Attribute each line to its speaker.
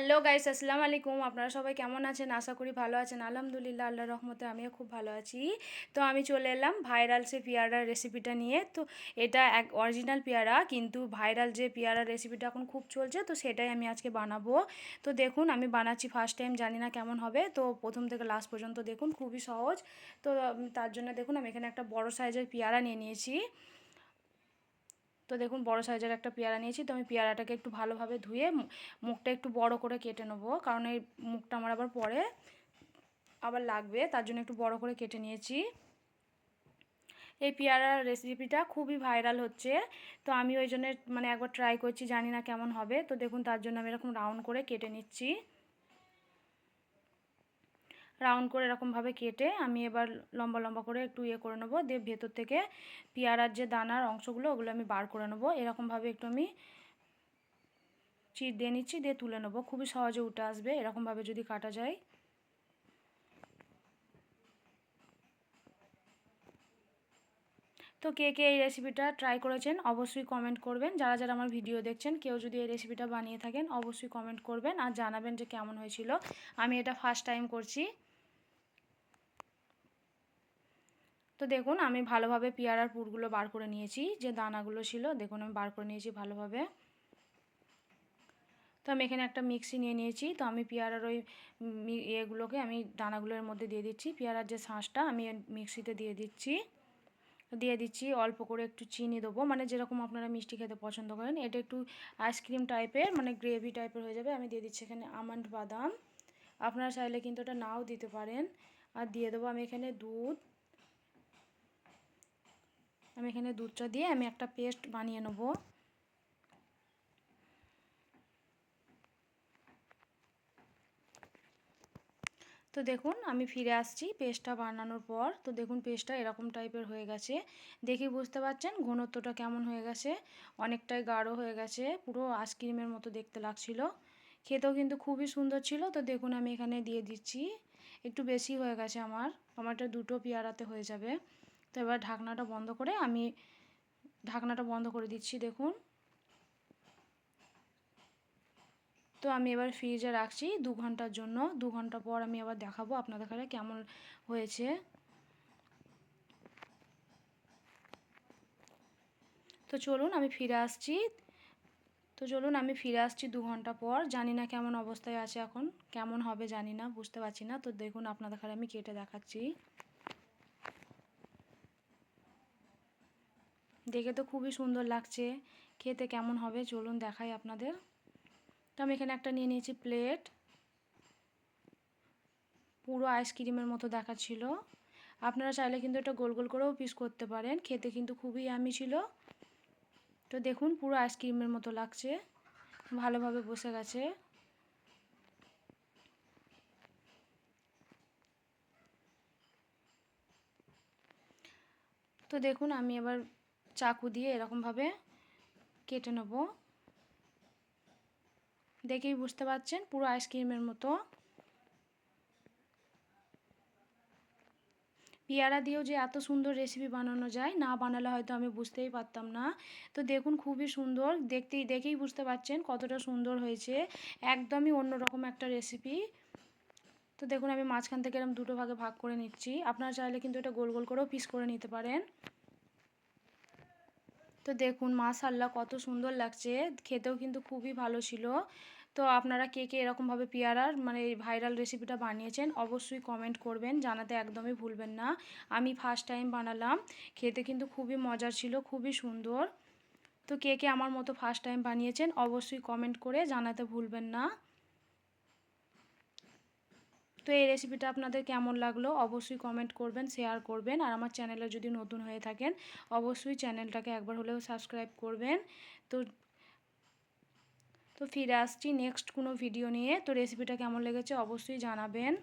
Speaker 1: Hello guys, আসসালামু আলাইকুম। আপনারা সবাই কেমন আছেন? আশা করি ভালো আছেন। আলহামদুলিল্লাহ, আল্লাহর রহমতে আমিও খুব ভালো আছি। তো আমি চলে এলাম ভাইরাল সে পেয়ারার রেসিপিটা নিয়ে। তো এটা এক অরিজিনাল পেয়ারা, কিন্তু ভাইরাল যে পেয়ারার রেসিপিটা এখন খুব চলছে, তো সেটাই আমি আজকে বানাবো। তো দেখুন, আমি বানাচ্ছি ফার্স্ট টাইম, জানি না কেমন হবে। তো প্রথম থেকে লাস্ট পর্যন্ত দেখুন, খুবই সহজ। তো তার জন্য দেখুন, আমি এখানে একটা বড় সাইজের পেয়ারা নিয়ে নিয়েছি। তো দেখুন, বড় সাইজের একটা পেয়ারা নিয়েছি। তো আমি পেয়ারাটাকে একটু ভালোভাবে ধুয়ে মুখটা একটু বড় করে কেটে নেবো, কারণ এই মুখটা আমার আবার পরে আবার লাগবে, তার জন্য একটু বড় করে কেটে নিয়েছি। এই পেয়ারার রেসিপিটা খুবই ভাইরাল হচ্ছে, তো আমি ওই জন্য মানে একবার ট্রাই করছি, জানি না কেমন হবে। তো দেখুন, তার জন্য আমি এরকম রাউন্ড করে কেটে নিচ্ছি। রাউন্ড করে এরকমভাবে কেটে আমি এবার লম্বা লম্বা করে একটু করে নেবো, দিয়ে ভেতর থেকে পেয়ারার যে দানার অংশগুলো ওগুলো আমি বার করে নেবো। এরকমভাবে একটু আমি চিড় দিয়ে নিচ্ছি, দিয়ে তুলে নেবো। খুবই সহজে উঠে আসবে এরকমভাবে যদি কাটা যায়। তো কে কে এই রেসিপিটা ট্রাই করেছেন অবশ্যই কমেন্ট করবেন। যারা যারা আমার ভিডিও দেখছেন, কেউ যদি এই রেসিপিটা বানিয়ে থাকেন অবশ্যই কমেন্ট করবেন আর জানাবেন যে কেমন হয়েছিল। আমি এটা ফার্স্ট টাইম করছি। তো দেখুন, আমি ভালোভাবে পেয়ারার পুরগুলো বার করে নিয়েছি, যে দানাগুলো ছিল দেখুন আমি বার করে নিয়েছি ভালোভাবে। তো আমি এখানে একটা মিক্সি নিয়ে নিয়েছি। তো আমি পেয়ারার ওই এগুলোকে আমি দানাগুলোর মধ্যে দিয়ে দিচ্ছি। পেয়ারার যে শাঁসটা আমি মিক্সিতে দিয়ে দিচ্ছি অল্প করে একটু চিনি দেবো, মানে যেরকম আপনারা মিষ্টি খেতে পছন্দ করেন। এটা একটু আইসক্রিম টাইপের, মানে গ্রেভি টাইপের হয়ে যাবে। আমি দিয়ে দিচ্ছি এখানে আমন্ড বাদাম, আপনারা চাইলে কিন্তু এটা নাও দিতে পারেন। আর দিয়ে দেবো আমি এখানে দুধ। আমি এখানে দুধটা দিয়ে আমি একটা পেস্ট বানিয়ে নেবো। তো দেখুন, আমি ফিরে আসছি পেস্টটা বানানোর পর। তো দেখুন, পেস্টটা এরকম টাইপের হয়ে গেছে। দেখে বুঝতে পারছেন ঘনত্বটা কেমন হয়ে গেছে, অনেকটাই গাঢ় হয়ে গেছে, পুরো আইসক্রিমের মতো দেখতে লাগছিল। খেতেও কিন্তু খুবই সুন্দর ছিল। তো দেখুন, আমি এখানে দিয়ে দিচ্ছি, একটু বেশি হয়ে গেছে আমারটা দুটো পেয়ারাতে হয়ে যাবে। তো এবার ঢাকনাটা বন্ধ করে দিচ্ছি দেখুন। তো আমি এবার ফ্রিজে রাখছি 2 ঘন্টার জন্য। 2 ঘন্টা পর আমি আবার দেখাবো আপনাদের কাছে কেমন হয়েছে। তো চলুন আমি ফিরে আসছি। তো চলুন আমি ফিরে আসছি 2 ঘন্টা পর। জানি না কেমন অবস্থায় আছে এখন, কেমন হবে জানি না, বুঝতে পারছি না। তো দেখুন, আপনাদের কাছে আমি কেটে দেখাচ্ছি। দেখে তো খুবই সুন্দর লাগছে, খেতে কেমন হবে চলুন দেখাই আপনাদের। তো আমি এখানে একটা নিয়ে নিয়েছি প্লেট, পুরো আইসক্রিমের মতো দেখাচ্ছিল। আপনারা চাইলে কিন্তু এটা গোল গোল করেও পিস করতে পারেন, খেতে কিন্তু খুবই ইয়ামি ছিল। তো দেখুন, পুরো আইসক্রিমের মতো লাগছে, ভালোভাবে বসে গেছে। তো দেখুন, আমি এবার চাকু দিয়ে এরকমভাবে কেটে নেব। দেখেই বুঝতে পারছেন পুরো আইসক্রিমের মতো। পেয়ারা দিয়েও যে এত সুন্দর রেসিপি বানানো যায়, না বানালে হয়তো আমি বুঝতেই পারতাম না। তো দেখুন, খুবই সুন্দর দেখেই বুঝতে পারছেন কতটা সুন্দর হয়েছে। একদমই অন্যরকম একটা রেসিপি। তো দেখুন, আমি মাঝখান থেকে এরকম দুটো ভাগে ভাগ করে নিচ্ছি। আপনারা চাইলে কিন্তু এটা গোল গোল করেও পিস করে নিতে পারেন। তো দেখুন, মাশাআল্লাহ কত সুন্দর লাগছে, খেতেও কিন্তু খুবই ভালো ছিল। তো আপনারা কে কে এরকমভাবে পেয়ারার মানে এই ভাইরাল রেসিপিটা বানিয়েছেন অবশ্যই কমেন্ট করবেন, জানাতে একদমই ভুলবেন না। আমি ফার্স্ট টাইম বানালাম, খেতে কিন্তু খুবই মজার ছিল, খুবই সুন্দর। তো কে কে আমার মতো ফার্স্ট টাইম বানিয়েছেন অবশ্যই কমেন্ট করে জানাতে ভুলবেন না। তো এই রেসিপিটা আপনাদের কেমন লাগলো অবশ্যই কমেন্ট করবেন, শেয়ার করবেন। আর আমার চ্যানেলে যদি নতুন হয়ে থাকেন অবশ্যই চ্যানেলটাকে একবার হলেও সাবস্ক্রাইব করবেন। তো তো ফিরে আসছি নেক্সট কোনো ভিডিও নিয়ে। তো রেসিপিটা কেমন লেগেছে অবশ্যই জানাবেন।